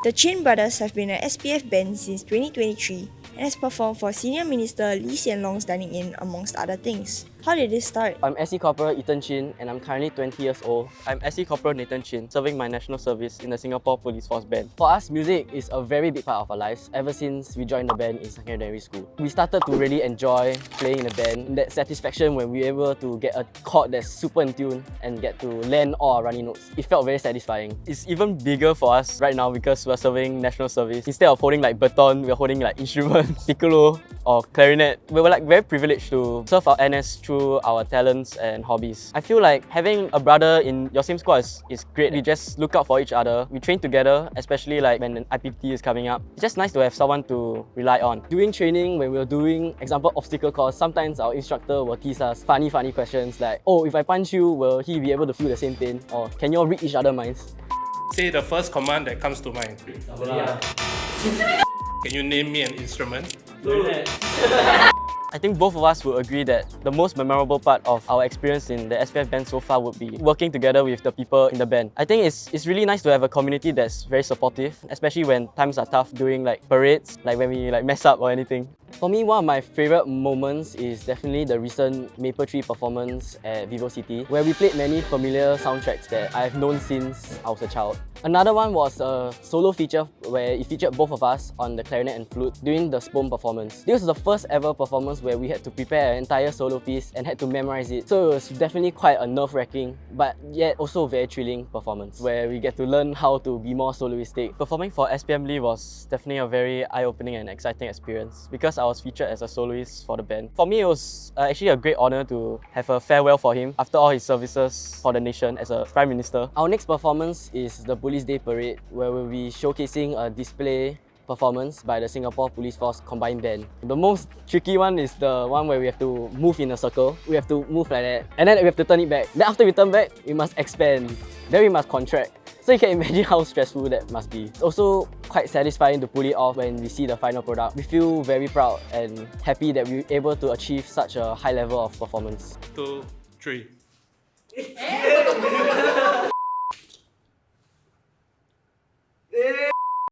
The Chin brothers have been an SPF band since 2023 and has performed for Senior Minister Lee Hsien Loong's dining in, amongst other things. How did this start? I'm SC Corporal Ethan Chin and I'm currently 20 years old. I'm SC Corporal Nathan Chin, serving my national service in the Singapore Police Force Band. For us, music is a very big part of our lives ever since we joined the band in secondary school. We started to really enjoy playing in the band. That satisfaction when we were able to get a chord that's super in tune and get to land all our running notes. It felt very satisfying. It's even bigger for us right now because we're serving national service. Instead of holding like baton, we're holding like instruments, piccolo or clarinet. We were like very privileged to serve our NS through our talents and hobbies. I feel like having a brother in your same squad is great. We just look out for each other. We train together, especially like when an IPPT is coming up. It's just nice to have someone to rely on. During training, when we were doing example obstacle course, sometimes our instructor will tease us funny questions like, oh, if I punch you, will he be able to feel the same pain? Or can you all read each other's minds? Say the first command that comes to mind. Can you name me an instrument? I think both of us will agree that the most memorable part of our experience in the SPF band so far would be working together with the people in the band. I think it's really nice to have a community that's very supportive, especially when times are tough during like parades, like when we like mess up or anything. For me, one of my favourite moments is definitely the recent Maple Tree performance at Vivo City, where we played many familiar soundtracks that I've known since I was a child. Another one was a solo feature where it featured both of us on the clarinet and flute during the Spoon performance. This was the first ever performance where we had to prepare an entire solo piece and had to memorize it. So it was definitely quite a nerve-wracking, but yet also very thrilling performance, where we get to learn how to be more soloistic. Performing for SPM Lee was definitely a very eye-opening and exciting experience because I was featured as a soloist for the band. For me, it was actually a great honour to have a farewell for him after all his services for the nation as a Prime Minister. Our next performance is the Police Day Parade, where we'll be showcasing a display performance by the Singapore Police Force Combined Band. The most tricky one is the one where we have to move in a circle. We have to move like that, and then we have to turn it back. Then after we turn back, we must expand. Then we must contract. So you can imagine how stressful that must be. It's also quite satisfying to pull it off when we see the final product. We feel very proud and happy that we were able to achieve such a high level of performance. 2, 3.